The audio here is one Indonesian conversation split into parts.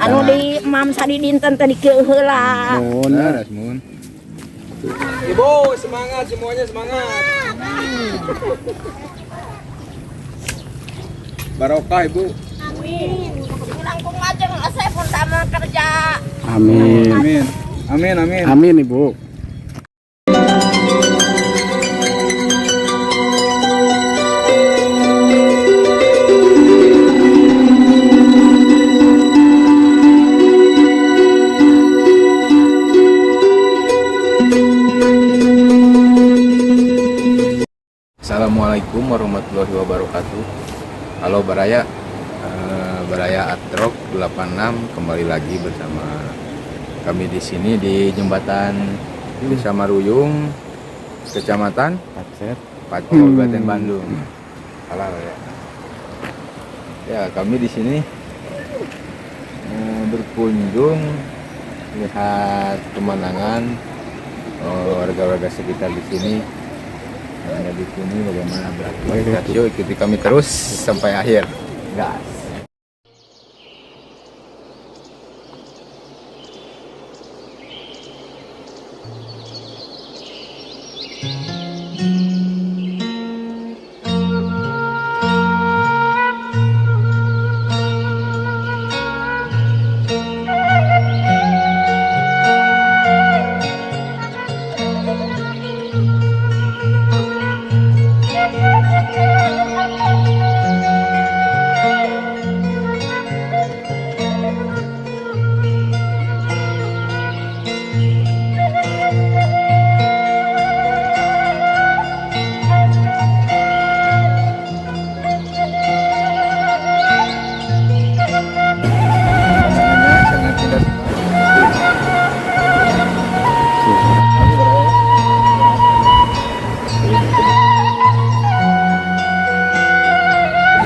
anu di mam sadi dinten tadi keu heula. Mun. Ibu semangat, semuanya semangat. Barokah Ibu. Amin. Langkung aja saya pertama kerja. Amin. Amin. Amin amin. Amin Ibu. Assalamualaikum warahmatullahi wabarakatuh. Halo Baraya, Baraya Atrok 86 kembali lagi bersama kami di sini di jembatan Desa Maruyung, Kecamatan Pacet, Kabupaten Bandung. Salah ya. Ya, kami di sini berkunjung lihat pemandangan warga-warga sekitar di sini. Anda di sini bagaimana beraktivitas? Yuk ikuti kami terus sampai akhir. Gas.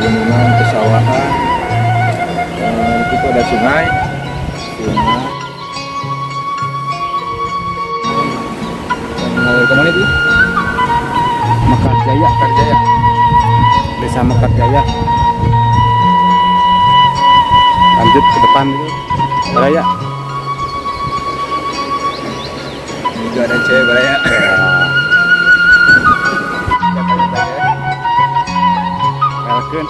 Gunungan, pesawahan, itu ada sungai. Mengalir kemana itu? Mekar Jaya. Desa Mekar Jaya. Lanjut ke depan itu. Baraya. Ini juga ada cewek Baraya. Welkeun.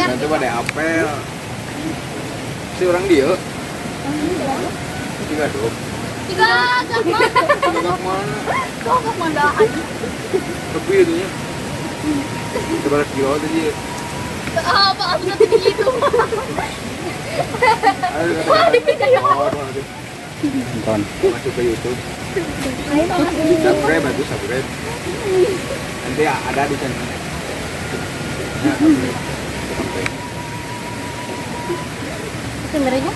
Nanti pada apel. Si orang dia. Tiga dong. Tiga Mana? kok kemana? Tapi itu nya. Sebelas kilo tadi. Apa aku nanti gitu. Nonton. Masuk ke YouTube. Subscribe itu subscribe. Nanti ada di channel. Sebenarnya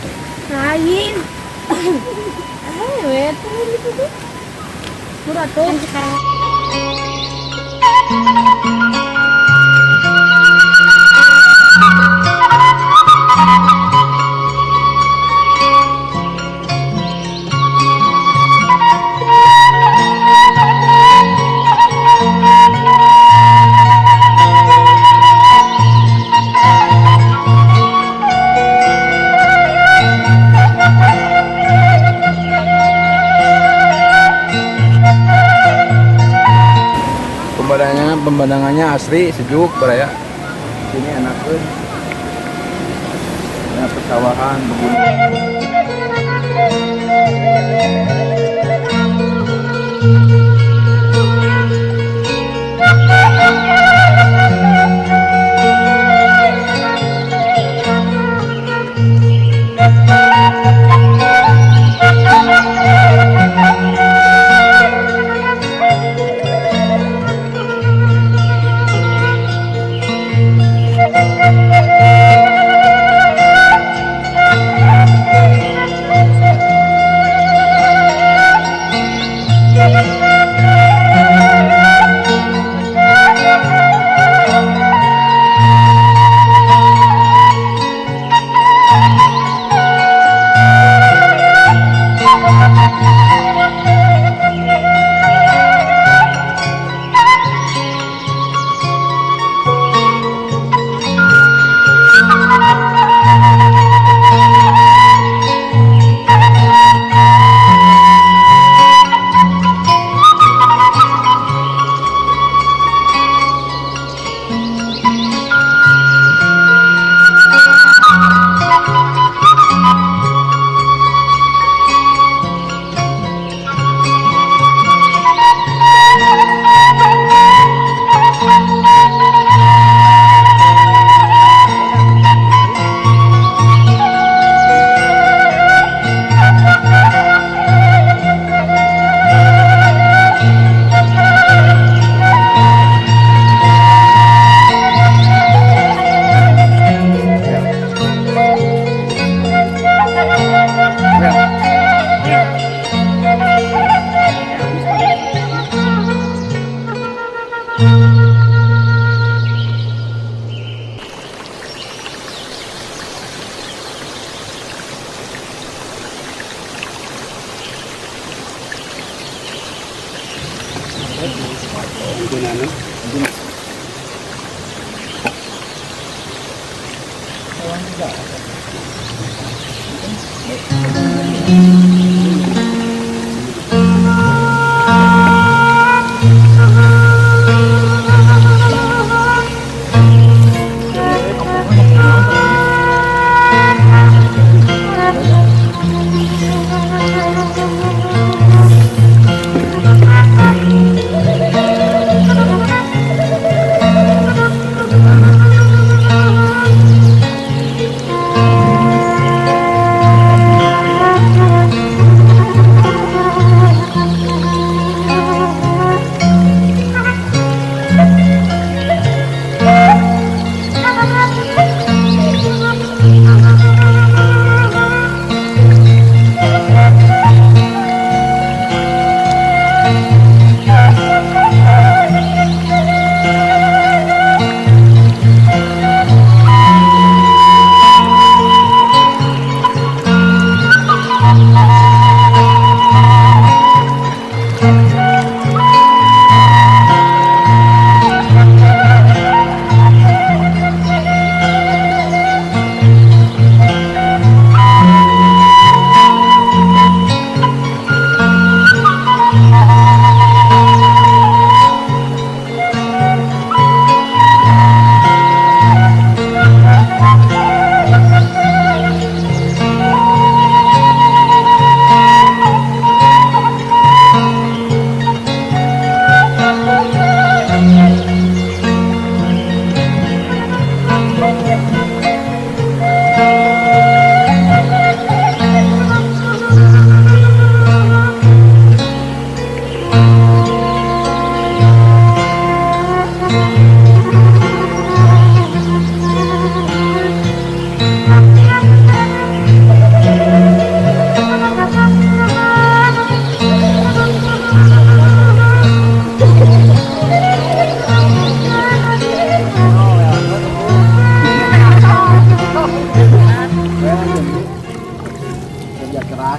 lain. Ayo, tuh gitu tuh. Murah tuh. Pemandangannya asri, sejuk, Baraya. Sini enak tuh. Ada pesawahan, berbunyi.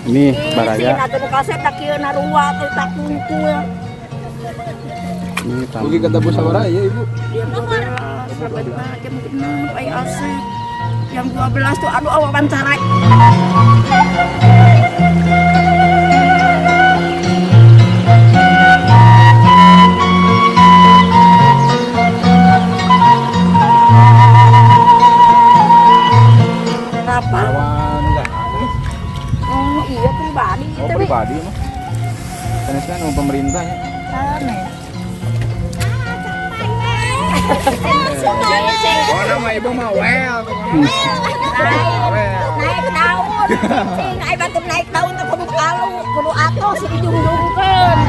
Ini baraya. Nato kaset tak kieu naruwa teh tak kungkul. Ini Pergi ke dapur sama raya ibu. Dia beberas, sahabat jam 6 ai asik. Jam 12 tuh aduh awak bantarai. Apa? Lawan enggak? Oh iya pribadi Oh itu. pribadi mah. Karena kan mau pemerintahnya. Aneh. Oh nama ibu mah well. Naik daun. Cing ai batur naik daun teh kudu kalu, kudu atos dijungjungkeun.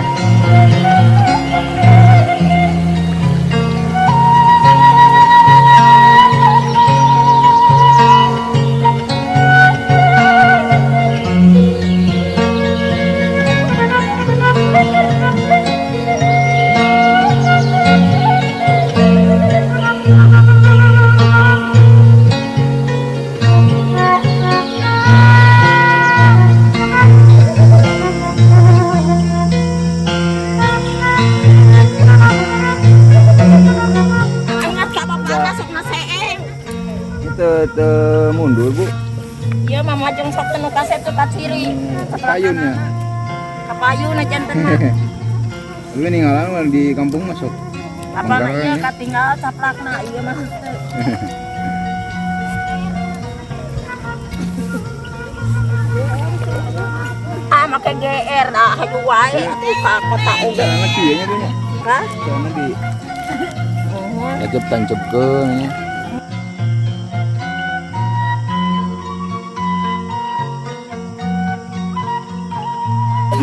Te mundur bu. Iya mama jeung sok teu kaset teu ka ciri. Kayunya. Ka payuna janten mah. Lu ninggalan di kampung masuk. Apa ieu katinggal caplakna ieu mah. Ah make GR dah haju wae atuh ka kota oge. Sana kieunya dulu. Hah? Sana di Oh. Ajep tancepkeun nya.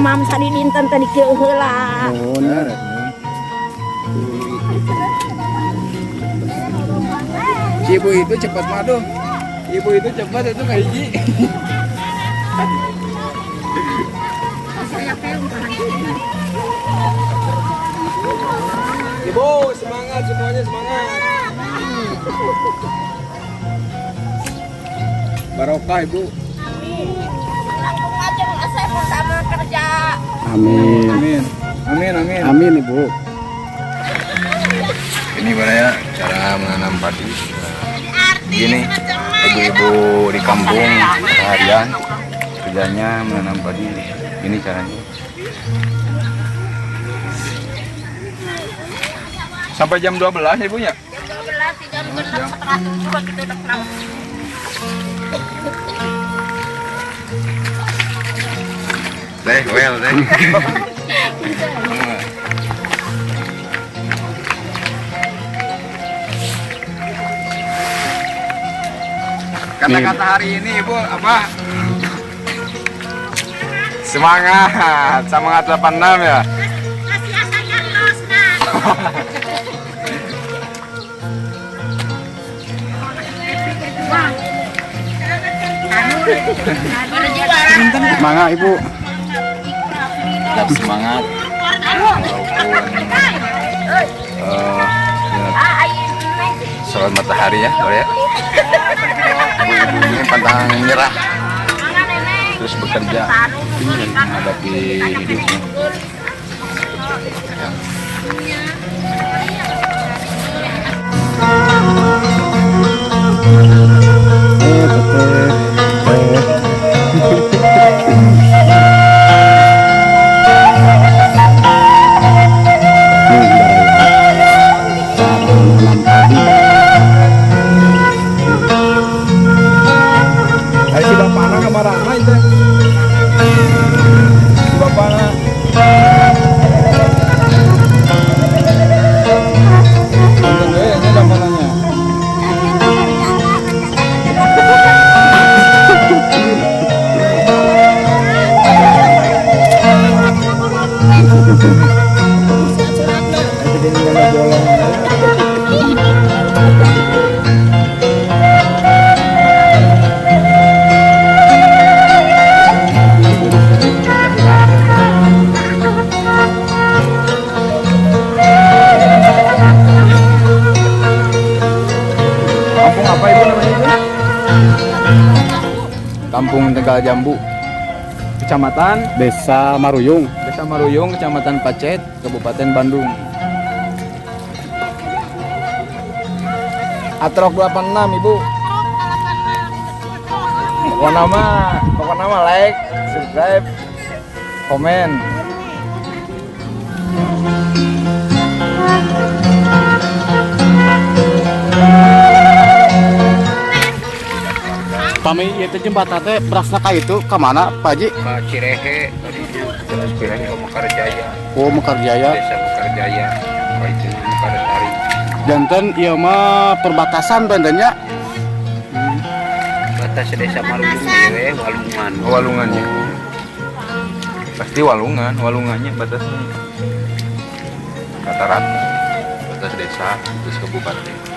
Mam sadi dinten tadi kieu heula. Oh, benar. Si ibu itu cepat madu. Ibu itu cepat itu kayak hiji. Ibu semangat semuanya semangat. Barokah ibu. Langsung aja ngasih pertama kerja. Amin. Amin. Amin Amin, amin. Amin Ibu. Ini ya cara menanam padi. Gini, ibu-ibu di kampung seharian kerjanya menanam padi. Ini caranya. Sampai jam 12 ibunya? Jam 12, jam 11 kita udah pulang. Well, deh. Kata-kata hari ini Ibu apa? Semangat, semangat 86 ya. Kasih asal los nah. Semangat Ibu. Tetap semangat walaupun sholat matahari ya, Bro ya. Ibu-ibu ini pantang menyerah, terus bekerja menghadapi hidupnya. Ay, si Bapak na kamarana ito. Si Bapak na. Ang ganda yan, naman na niya. Kampung apa Ibu namanya Ibu? Kampung Tegal Jambu, Kecamatan Desa Maruyung. Desa Maruyung, Kecamatan Pacet, Kabupaten Bandung. Atrok 86 Ibu. Pokoknya mah like, subscribe, komen. Pami itu jembatan teh berasna ka itu ke mana Pak Haji? Ke Cirehe tadinya, terus Cirehe ke Mekarjaya, Oh Mekarjaya. Desa Mekarjaya, ke itu Mekarsari. Janten ieu mah perbatasan bantennya. Batas desa Maruyung ya, Walungan. Walungannya. Pasti walungannya batasnya. Rata-rata batas desa terus kabupaten.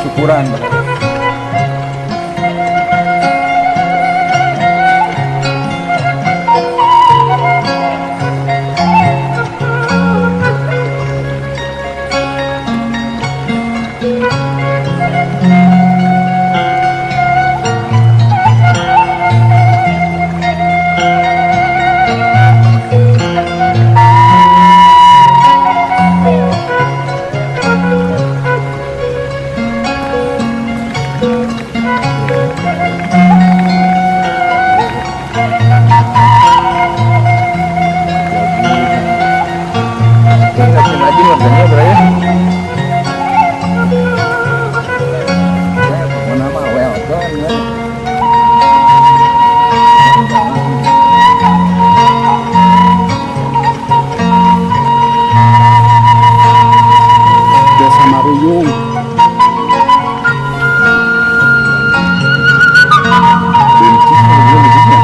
syukuran. Rajin warganya bro ya. Mana mah welcome ya. Desa Maruyung. Bencis kalau belum bencis ya.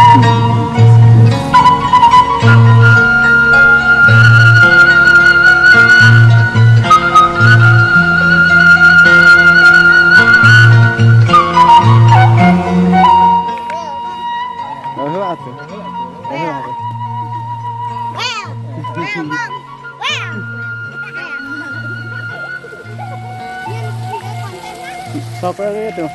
Atuh. Siapa itu?